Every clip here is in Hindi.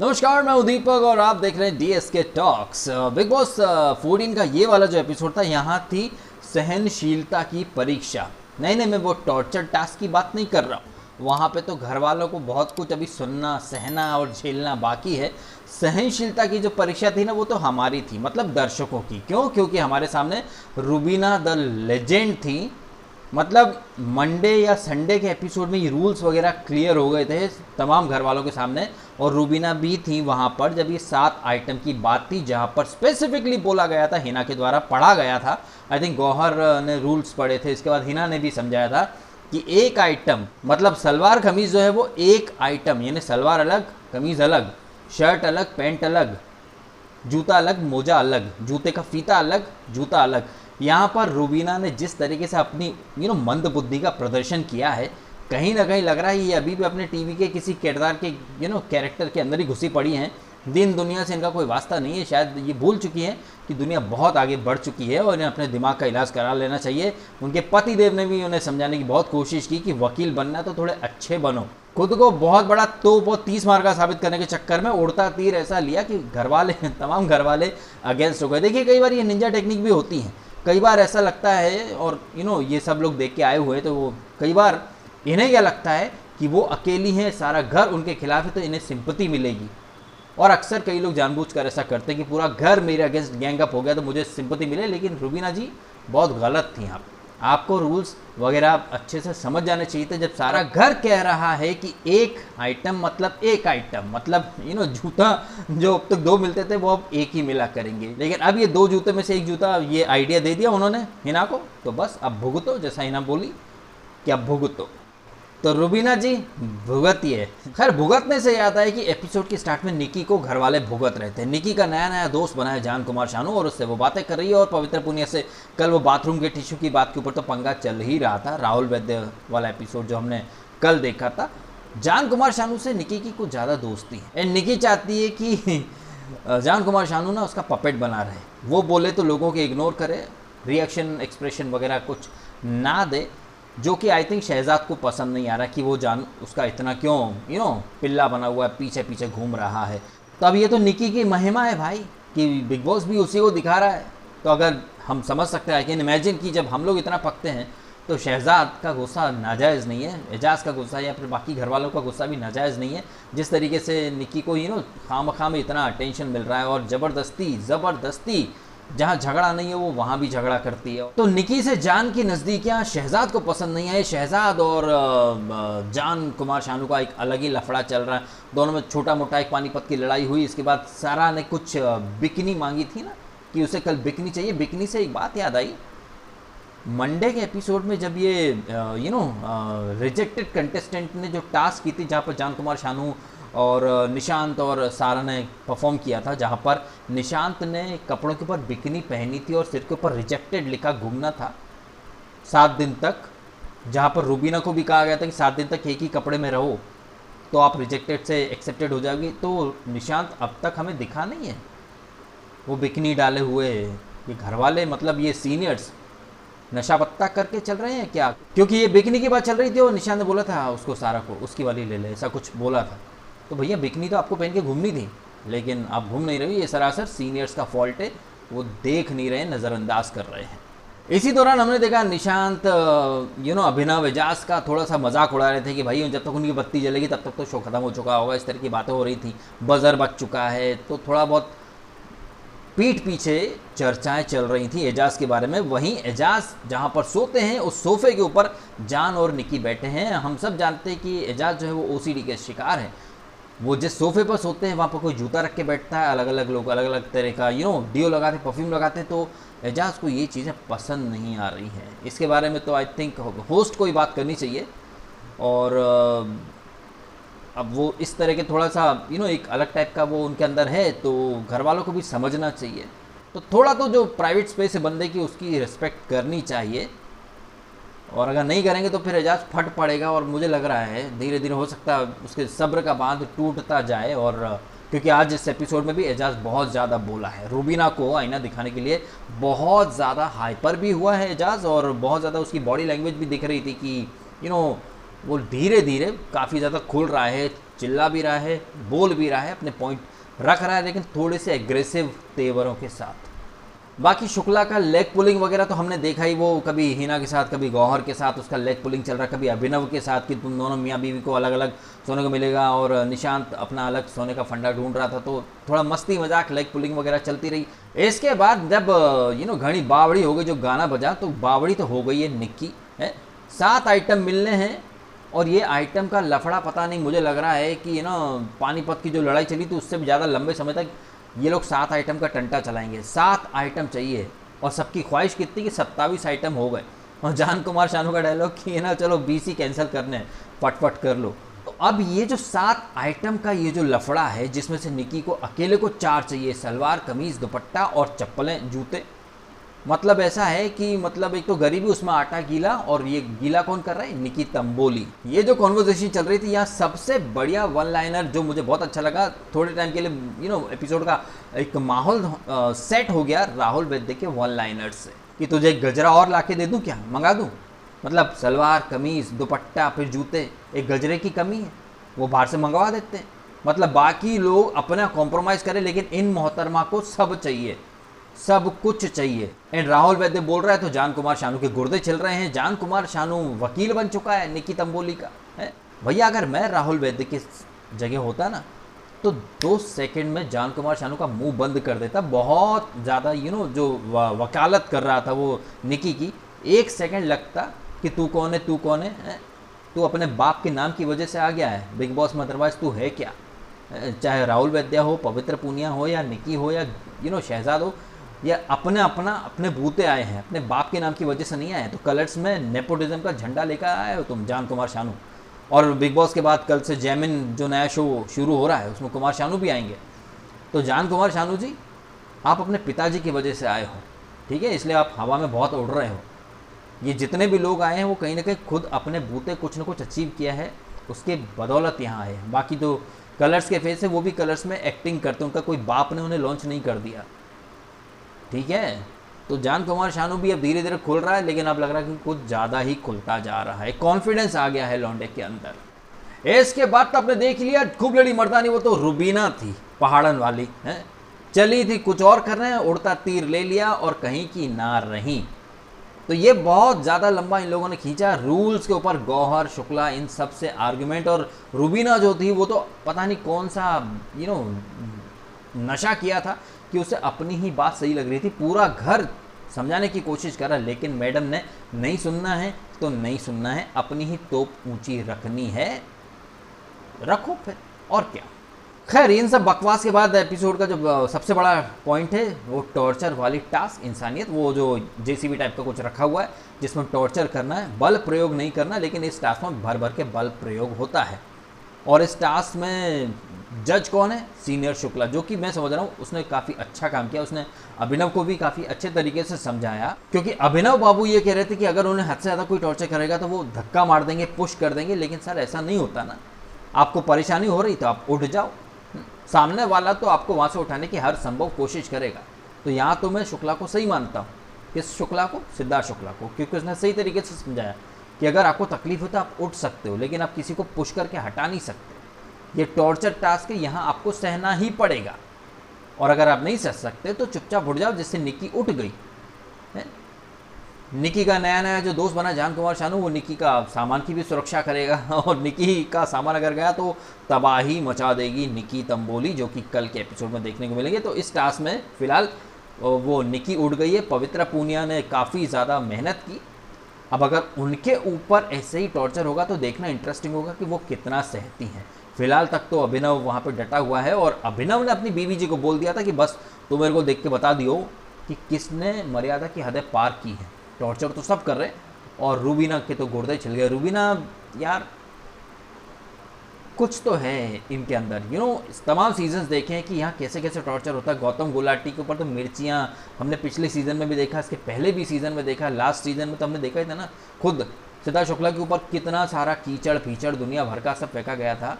नमस्कार, मैं दीपक और आप देख रहे हैं डीएसके टॉक्स। बिग बॉस 14 का ये वाला जो एपिसोड था, यहाँ थी सहनशीलता की परीक्षा। नहीं, मैं वो टॉर्चर टास्क की बात नहीं कर रहा हूँ। वहाँ पे तो घर वालों को बहुत कुछ अभी सुनना, सहना और झेलना बाकी है। सहनशीलता की जो परीक्षा थी ना, वो तो हमारी थी, मतलब दर्शकों की। क्यों? क्योंकि हमारे सामने रूबीना द लेजेंड थी। मतलब मंडे या संडे के एपिसोड में ये रूल्स वगैरह क्लियर हो गए थे तमाम घर वालों के सामने, और रूबीना भी थी वहाँ पर जब ये 7 आइटम की बात थी, जहाँ पर स्पेसिफिकली बोला गया था, हिना के द्वारा पढ़ा गया था। आई थिंक गौहर ने रूल्स पढ़े थे, इसके बाद हिना ने भी समझाया था कि एक आइटम मतलब सलवार कमीज़ जो है वो एक आइटम, यानी सलवार अलग, कमीज़ अलग, शर्ट अलग, पैंट अलग, जूता अलग, मोजा अलग, जूते का फीता अलग, जूता अलग। यहाँ पर रूबीना ने जिस तरीके से अपनी मंद बुद्धि का प्रदर्शन किया है, कहीं ना कहीं लग रहा है ये अभी भी अपने टीवी के किसी किरदार के कैरेक्टर के अंदर ही घुसी पड़ी हैं। दिन दुनिया से इनका कोई वास्ता नहीं है। शायद ये भूल चुकी हैं कि दुनिया बहुत आगे बढ़ चुकी है और इन्हें अपने दिमाग का इलाज करा लेना चाहिए। उनके पति देव ने भी उन्हें समझाने की बहुत कोशिश की कि वकील बनना तो थोड़े अच्छे बनो। खुद को बहुत बड़ा तोप और 30 मार का साबित करने के चक्कर में उड़ता तीर ऐसा लिया कि घरवाले तमाम घरवाले अगेंस्ट हो गए। देखिए, कई बार ये निंजा टेक्निक भी होती हैं। कई बार ऐसा लगता है, और ये सब लोग देख के आए हुए हैं, तो वो कई बार इन्हें क्या लगता है कि वो अकेली हैं, सारा घर उनके खिलाफ है, तो इन्हें सिंपैथी मिलेगी। और अक्सर कई लोग जानबूझकर ऐसा करते हैं कि पूरा घर मेरे अगेंस्ट गैंग अप हो गया तो मुझे सिंपैथी मिले। लेकिन रूबीना जी बहुत गलत थी। आपको रूल्स वगैरह अच्छे से समझ जाने चाहिए थे। जब सारा घर कह रहा है कि एक आइटम मतलब एक आइटम, मतलब जूता जो अब तक 2 मिलते थे वो अब एक ही मिला करेंगे, लेकिन अब ये 2 जूते में से एक जूता, ये आइडिया दे दिया उन्होंने हिना को, तो बस अब भुगतो। जैसा हिना बोली कि अब भुगतो, तो रूबीना जी भुगती है। खैर, भुगतने से याद है कि एपिसोड के स्टार्ट में निकी को घर वाले भुगत रहे थे। निकी का नया नया दोस्त बना है जान कुमार शानू, और उससे वो बातें कर रही है। और पवित्र पुनिया से कल वो बाथरूम के टिश्यू की बात के ऊपर तो पंगा चल ही रहा था। राहुल वैद्य वाला एपिसोड जो हमने कल देखा था, जान कुमार शानू से निकी की कुछ ज़्यादा दोस्ती है। एंड निकी चाहती है कि जान कुमार शानू ना उसका पपेट बना रहे, वो बोले तो लोगों के इग्नोर करे, रिएक्शन एक्सप्रेशन वगैरह कुछ ना दे, जो कि आई थिंक शहजाद को पसंद नहीं आ रहा कि वो जान उसका इतना क्यों पिल्ला बना हुआ है, पीछे पीछे घूम रहा है। तो अब ये तो निकी की महिमा है भाई कि बिग बॉस भी उसी को दिखा रहा है। तो अगर हम समझ सकते हैं कि इमेजिन कि जब हम लोग इतना पकते हैं तो शहजाद का गुस्सा नाजायज़ नहीं है, एजाज का गुस्सा या फिर बाकी घर वालों का गुस्सा भी नाजायज़ नहीं है। जिस तरीके से निकी को खामखा में इतना अटेंशन मिल रहा है, और ज़बरदस्ती जहाँ झगड़ा नहीं है वो वहाँ भी झगड़ा करती है। तो निकी से जान की नज़दीकियाँ शहजाद को पसंद नहीं है। शहजाद और जान कुमार शानू का एक अलग ही लफड़ा चल रहा है। दोनों में छोटा मोटा एक पानीपत की लड़ाई हुई। इसके बाद सारा ने कुछ बिकनी मांगी थी ना, कि उसे कल बिकनी चाहिए। बिकनी से एक बात याद आई, मंडे के एपिसोड में जब ये रिजेक्टेड कंटेस्टेंट ने जो टास्क की थी, जहाँ पर जान कुमार शानू और निशांत और सारा ने परफॉर्म किया था, जहाँ पर निशांत ने कपड़ों के ऊपर बिकनी पहनी थी और सिर के ऊपर रिजेक्टेड लिखा घूमना था 7 दिन तक, जहाँ पर रूबीना को भी कहा गया था कि 7 दिन तक एक ही कपड़े में रहो तो आप रिजेक्टेड से एक्सेप्टेड हो जाओगी। तो निशांत अब तक हमें दिखा नहीं है वो बिकनी डाले हुए। ये घर वाले, मतलब ये सीनियर्स नशा पत्ता करके चल रहे हैं क्या? क्योंकि ये बिकनी की बात चल रही थी और निशांत ने बोला था उसको, सारा को उसकी वाली ले ले, ऐसा कुछ बोला था। तो भैया बिकनी तो आपको पहन के घूमनी थी, लेकिन आप घूम नहीं रही। ये सरासर सीनियर्स का फॉल्ट है, वो देख नहीं रहे, नज़रअंदाज कर रहे हैं। इसी दौरान हमने देखा निशांत अभिनव एजाज का थोड़ा सा मजाक उड़ा रहे थे कि भाई जब तक उनकी बत्ती जलेगी तब तक तो शो खत्म हो चुका होगा। इस तरह की बातें हो रही थी। बजर बच चुका है, तो थोड़ा बहुत पीठ पीछे चर्चाएं चल रही थी एजाज के बारे में। वहीं एजाज जहां पर सोते हैं उस सोफे के ऊपर जान और निकी बैठे हैं। हम सब जानते हैं कि एजाज जो है वो ओसीडी के शिकार है। वो जिस सोफे पर सोते हैं वहाँ पर कोई जूता रख के बैठता है, अलग अलग लोग अलग अलग तरह का डियो लगाते, परफ्यूम लगाते हैं। तो एजाज को ये चीज़ें पसंद नहीं आ रही हैं। इसके बारे में तो आई थिंक होस्ट को ही बात करनी चाहिए। और अब वो इस तरह के थोड़ा सा एक अलग टाइप का वो उनके अंदर है, तो घर वालों को भी समझना चाहिए। तो थोड़ा तो जो प्राइवेट स्पेस है बंदे की, उसकी रिस्पेक्ट करनी चाहिए। और अगर नहीं करेंगे तो फिर एजाज फट पड़ेगा। और मुझे लग रहा है धीरे धीरे हो सकता है उसके सब्र का बांध टूटता जाए। और क्योंकि आज इस एपिसोड में भी एजाज बहुत ज़्यादा बोला है, रूबीना को आईना दिखाने के लिए बहुत ज़्यादा हाइपर भी हुआ है एजाज। और बहुत ज़्यादा उसकी बॉडी लैंग्वेज भी दिख रही थी कि वो धीरे धीरे काफ़ी ज़्यादा खुल रहा है, चिल्ला भी रहा है, बोल भी रहा है, अपने पॉइंट रख रहा है, लेकिन थोड़े से एग्रेसिव तेवरों के साथ। बाकी शुक्ला का लेग पुलिंग वगैरह तो हमने देखा ही, वो कभी हिना के साथ, कभी गौहर के साथ उसका लेग पुलिंग चल रहा है, कभी अभिनव के साथ कि तुम दोनों मियाँ बीवी को अलग अलग सोने को मिलेगा, और निशांत अपना अलग सोने का फंडा ढूंढ रहा था, तो थोड़ा मस्ती मजाक लेग पुलिंग वगैरह चलती रही। इसके बाद जब घड़ी बावड़ी हो गई, जो गाना बजा, तो बावड़ी तो हो गई है निक्की है। 7 आइटम मिलने हैं, और ये आइटम का लफड़ा पता नहीं, मुझे लग रहा है कि पानीपत की जो लड़ाई चली थी उससे भी ज़्यादा लंबे समय तक ये लोग 7 आइटम का टंटा चलाएंगे। 7 आइटम चाहिए, और सबकी ख्वाहिश कितनी कि 27 आइटम हो गए। और जान कुमार शानू का डायलॉग कि चलो 20 ही कैंसिल करने हैं, फटफट कर लो। तो अब ये जो 7 आइटम का ये जो लफड़ा है, जिसमें से निक्की को अकेले को 4 चाहिए, सलवार कमीज दुपट्टा और चप्पलें जूते। मतलब ऐसा है कि एक तो गरीबी, उसमें आटा गीला, और ये गीला कौन कर रहा है? निक्की तंबोली। ये जो कॉन्वर्सेशन चल रही थी, यहाँ सबसे बढ़िया वन लाइनर जो मुझे बहुत अच्छा लगा, थोड़े टाइम के लिए एपिसोड का एक माहौल सेट हो गया राहुल वैद्य के वन लाइनर से, कि तुझे एक गजरा और लाके दे दूं क्या, मंगा दूं? मतलब सलवार कमीज दुपट्टा फिर जूते, एक गजरे की कमी है, वो बाहर से मंगवा देते हैं। मतलब बाकी लोग अपना कॉम्प्रोमाइज़ करें, लेकिन इन मोहतरमा को सब चाहिए, सब कुछ चाहिए। एंड राहुल वैद्य बोल रहा है तो जान कुमार शानू के गुर्दे चल रहे हैं। जान कुमार शानू वकील बन चुका है निक्की तंबोली का है। भैया अगर मैं राहुल वैद्य की जगह होता ना, तो 2 सेकंड में जान कुमार शानू का मुंह बंद कर देता। बहुत ज़्यादा जो वकालत कर रहा था वो निक्की की, 1 सेकंड लगता कि तू कौन है, तू कौन है? तू अपने बाप के नाम की वजह से आ गया है बिग बॉस में, अदरवाइज तू है क्या? चाहे राहुल वैद्य हो, पवित्र पूनिया हो, या निक्की हो, या शहजाद हो, या अपने बूते आए हैं, अपने बाप के नाम की वजह से नहीं आए। तो कलर्स में नेपोटिज्म का झंडा लेकर आए हो तुम, जान कुमार शानू। और बिग बॉस के बाद कल से जैमिन जो नया शो शुरू हो रहा है, उसमें कुमार शानू भी आएंगे। तो जान कुमार शानू जी, आप अपने पिताजी की वजह से आए हो, ठीक है, इसलिए आप हवा में बहुत उड़ रहे हो। ये जितने भी लोग आए हैं वो कहीं ना कहीं खुद अपने बूते कुछ ना कुछ अचीव किया है, उसके बदौलत यहाँ आए हैं। बाकी तो कलर्स के फेस है, वो भी कलर्स में एक्टिंग करते, उनका कोई बाप ने उन्हें लॉन्च नहीं कर दिया, ठीक है। तो जान कुमार शानू भी अब धीरे धीरे खुल रहा है, लेकिन अब लग रहा है कि कुछ ज़्यादा ही खुलता जा रहा है, कॉन्फिडेंस आ गया है लौंडे के अंदर। इसके बाद तो आपने देख लिया खूब लड़ी मर्दानी, वो तो रुबीना थी पहाड़न वाली है, चली थी कुछ और कर रहे हैं, उड़ता तीर ले लिया और कहीं की ना रही। तो ये बहुत ज़्यादा लंबा इन लोगों ने खींचा रूल्स के ऊपर, गौहर शुक्ला इन सब से आर्गुमेंट, और रुबीना जो थी वो तो पता नहीं कौन सा नशा किया था कि उसे अपनी ही बात सही लग रही थी, पूरा घर समझाने की कोशिश कर रहा, लेकिन मैडम ने नहीं सुनना है तो नहीं सुनना है, अपनी ही तोप ऊंची रखनी है, रखो फिर, और क्या। खैर इन सब बकवास के बाद एपिसोड का जो सबसे बड़ा पॉइंट है वो टॉर्चर वाली टास्क, इंसानियत, वो जो जेसीबी टाइप का कुछ रखा हुआ है जिसमें टॉर्चर करना है, बल प्रयोग नहीं करना, लेकिन इस टास्क में भर भर के बल प्रयोग होता है। और इस टास्क में जज कौन है? सीनियर शुक्ला, जो कि मैं समझ रहा हूँ उसने काफ़ी अच्छा काम किया, उसने अभिनव को भी काफ़ी अच्छे तरीके से समझाया, क्योंकि अभिनव बाबू ये कह रहे थे कि अगर उन्हें हद से ज़्यादा कोई टॉर्चर करेगा तो वो धक्का मार देंगे, पुश कर देंगे, लेकिन सर ऐसा नहीं होता ना, आपको परेशानी हो रही तो आप उठ जाओ, सामने वाला तो आपको वहाँ से उठाने की हर संभव कोशिश करेगा। तो यहाँ तो मैं शुक्ला को सही मानता हूँ। किस शुक्ला को? सिद्धार्थ शुक्ला को, क्योंकि उसने सही तरीके से समझाया कि अगर आपको तकलीफ हो तो आप उठ सकते हो, लेकिन आप किसी को पुश करके हटा नहीं सकते। ये टॉर्चर टास्क है, यहाँ आपको सहना ही पड़ेगा, और अगर आप नहीं सह सकते तो चुपचाप उठ जाओ, जिससे निक्की उठ गई है। निक्की का नया नया जो दोस्त बना जान कुमार शानू, वो निक्की का सामान की भी सुरक्षा करेगा, और निक्की का सामान अगर गया तो तबाही मचा देगी निक्की तंबोली, जो कि कल के एपिसोड में देखने को मिलेंगे। तो इस टास्क में फिलहाल वो निक्की उड़ गई है, पवित्रा पूनिया ने काफ़ी ज़्यादा मेहनत की। अब अगर उनके ऊपर ऐसे ही टॉर्चर होगा तो देखना इंटरेस्टिंग होगा कि वो कितना सहती हैं। फिलहाल तक तो अभिनव वहाँ पे डटा हुआ है, और अभिनव ने अपनी बीवी जी को बोल दिया था कि बस तुम मेरे को देख के बता दियो कि किसने मर्यादा की हदें पार की है। टॉर्चर तो सब कर रहे हैं, और रूबीना के तो गुर्दे छिल गए। रूबीना यार कुछ तो है इनके अंदर, तमाम सीजन्स देखे हैं कि यहाँ कैसे कैसे टॉर्चर होता है। गौतम गुलाटी के ऊपर तो मिर्चियाँ हमने पिछले सीज़न में भी देखा, इसके पहले भी सीज़न में देखा, लास्ट सीज़न में तो हमने देखा ही था ना, खुद सिद्धार्थ शुक्ला के ऊपर कितना सारा कीचड़ फीचड़ दुनिया भर का सब फेंका गया था।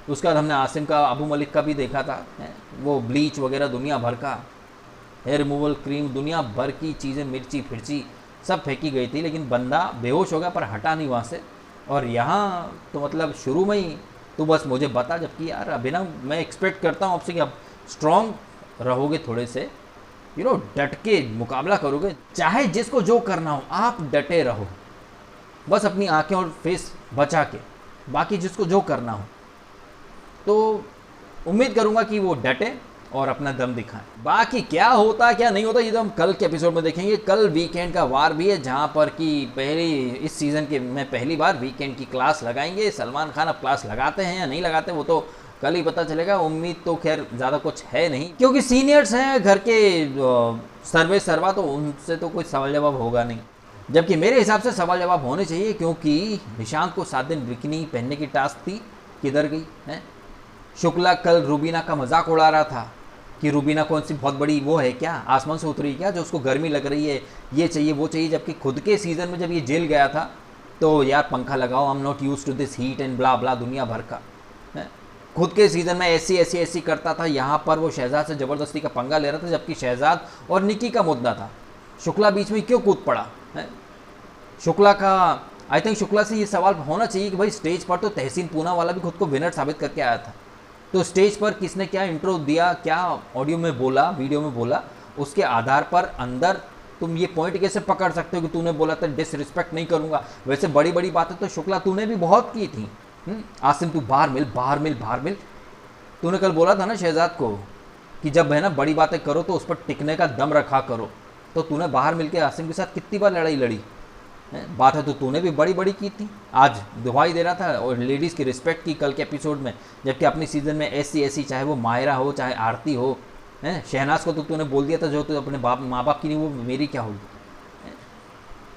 उसके बाद हमने आसिम का, अबू मलिक का भी देखा था, वो ब्लीच वगैरह दुनिया भर का, हेयर रिमूवल क्रीम, दुनिया भर की चीज़ें, मिर्ची फिर्ची सब फेंकी गई थी, लेकिन बंदा बेहोश हो गया पर हटा नहीं वहाँ से। और यहाँ तो मतलब शुरू में ही तो बस मुझे बता, जबकि यार अभिनव मैं एक्सपेक्ट करता हूँ आपसे कि आप स्ट्रांग रहोगे थोड़े से, डट के मुकाबला करोगे, चाहे जिसको जो करना हो आप डटे रहो, बस अपनी आंखें और फेस बचा के, बाकी जिसको जो करना हो। तो उम्मीद करूंगा कि वो डटे और अपना दम दिखाएं। बाकी क्या होता क्या नहीं होता ये तो हम कल के एपिसोड में देखेंगे। कल वीकेंड का वार भी है, जहां पर कि इस सीज़न के में पहली बार वीकेंड की क्लास लगाएंगे। सलमान खान अब क्लास लगाते हैं या नहीं लगाते वो तो कल ही पता चलेगा। उम्मीद तो खैर ज़्यादा कुछ है नहीं, क्योंकि सीनियर्स हैं घर के, सर्वे सर्वा, तो उनसे तो कोई सवाल जवाब होगा नहीं। जबकि मेरे हिसाब से सवाल जवाब होने चाहिए, क्योंकि निशांत को 7 दिन बिकनी पहनने की टास्क थी, किधर गई है। शुक्ला कल रूबीना का मजाक उड़ा रहा था कि रूबीना कौन सी बहुत बड़ी वो है क्या, आसमान से उतरी क्या जो उसको गर्मी लग रही है, ये चाहिए वो चाहिए। जबकि खुद के सीज़न में जब ये जेल गया था तो यार पंखा लगाओ, I am not used to this heat and blah blah दुनिया भर का है। खुद के सीज़न में ऐसी करता था, यहाँ पर वो शहजाद से ज़बरदस्ती का पंगा ले रहा था, जबकि शहजाद और निकी का मुद्दा था। शुक्ला बीच में क्यों कूद पड़ा है। शुक्ला का आई थिंक शुक्ला से ये सवाल होना चाहिए कि भाई स्टेज पर तो तहसीन पूना वाला भी खुद को विनर साबित करके आया था, तो स्टेज पर किसने क्या इंट्रो दिया, क्या ऑडियो में बोला, वीडियो में बोला, उसके आधार पर अंदर तुम ये पॉइंट कैसे पकड़ सकते हो कि तूने बोला था डिसरिस्पेक्ट नहीं करूंगा। वैसे बड़ी बड़ी बातें तो शुक्ला तूने भी बहुत की थी। आसिम तू बाहर मिल। तूने कल बोला था ना शहजाद को कि जब है ना बड़ी बातें करो तो उस पर टिकने का दम रखा करो, तो तूने बाहर मिल के आसिम के साथ कितनी बार लड़ाई लड़ी। बातें तो तूने भी बड़ी बड़ी की थी, आज दुहाई दे रहा था और लेडीज़ की रिस्पेक्ट की कल के एपिसोड में। जबकि अपनी सीज़न में ऐसी चाहे वो मायरा हो चाहे आरती हो, हैं शहनाज को तो तूने बोल दिया था जो तो अपने माँ बाप की नहीं वो मेरी क्या होगी।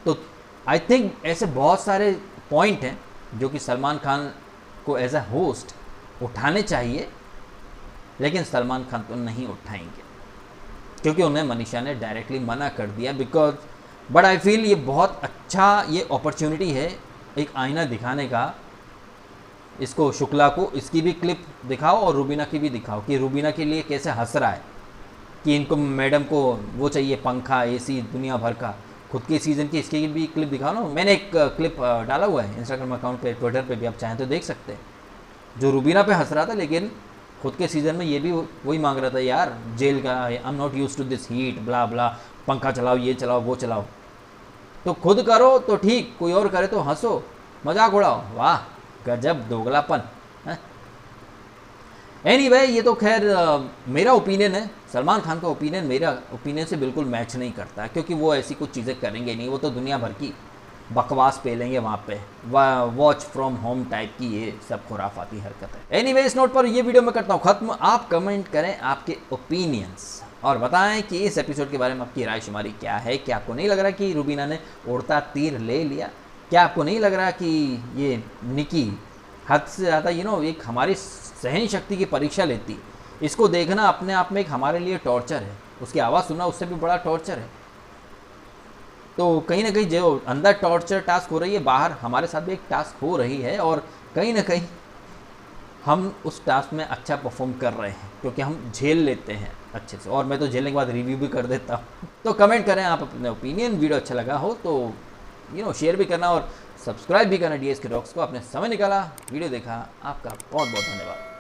तो आई थिंक ऐसे बहुत सारे पॉइंट हैं जो कि सलमान खान को एज अ होस्ट उठाने चाहिए, लेकिन सलमान खान तो नहीं उठाएंगे क्योंकि उन्हें मनीषा ने डायरेक्टली मना कर दिया। बिकॉज बट आई फील ये बहुत अच्छा ये अपॉर्चुनिटी है एक आईना दिखाने का। इसको शुक्ला को इसकी भी क्लिप दिखाओ और रूबीना की भी दिखाओ कि रूबीना के लिए कैसे हंस रहा है कि इनको मैडम को वो चाहिए पंखा एसी दुनिया भर का। खुद के सीज़न की इसकी भी क्लिप दिखाओ ना। मैंने एक क्लिप डाला हुआ है इंस्टाग्राम अकाउंट पे, ट्विटर पे भी, आप चाहें तो देख सकते हैं, जो रूबीना पे हंस रहा था लेकिन खुद के सीज़न में ये भी वही मांग रहा था, यार जेल का I am not used to this heat blah blah, पंखा चलाओ ये चलाओ वो चलाओ। तो खुद करो तो ठीक, कोई और करे तो हंसो मजाक उड़ाओ, वाह गजब दोगलापन है। एनीवे ये तो खैर मेरा ओपिनियन है। सलमान खान का ओपिनियन मेरा ओपिनियन से बिल्कुल मैच नहीं करता, क्योंकि वो ऐसी कुछ चीज़ें करेंगे नहीं। वो तो दुनिया भर की बकवास पेलेंगे वहाँ पे, वॉच फ्रॉम होम टाइप की ये सब खुराफाती हरकत है। एनीवे इस नोट पर ये वीडियो मैं करता हूँ ख़त्म। आप कमेंट करें आपके ओपिनियंस और बताएं कि इस एपिसोड के बारे में आपकी राय शुमारी क्या है। क्या आपको नहीं लग रहा कि रूबीना ने उड़ता तीर ले लिया? क्या आपको नहीं लग रहा कि ये निकी हद से ज़्यादा एक हमारी सहन शक्ति की परीक्षा लेती? इसको देखना अपने आप में एक हमारे लिए टॉर्चर है, उसकी आवाज़ सुनना उससे भी बड़ा टॉर्चर है। तो कहीं ना कहीं जो अंदर टॉर्चर टास्क हो रही है, बाहर हमारे साथ भी एक टास्क हो रही है और कहीं ना कहीं हम उस टास्क में अच्छा परफॉर्म कर रहे हैं क्योंकि हम झेल लेते हैं अच्छे से, और मैं तो झेलने के बाद रिव्यू भी कर देता हूँ। तो कमेंट करें आप अपने ओपिनियन। वीडियो अच्छा लगा हो तो शेयर भी करना और सब्सक्राइब भी करना DSK टॉक्स को। आपने समय निकाला, वीडियो देखा, आपका बहुत बहुत धन्यवाद।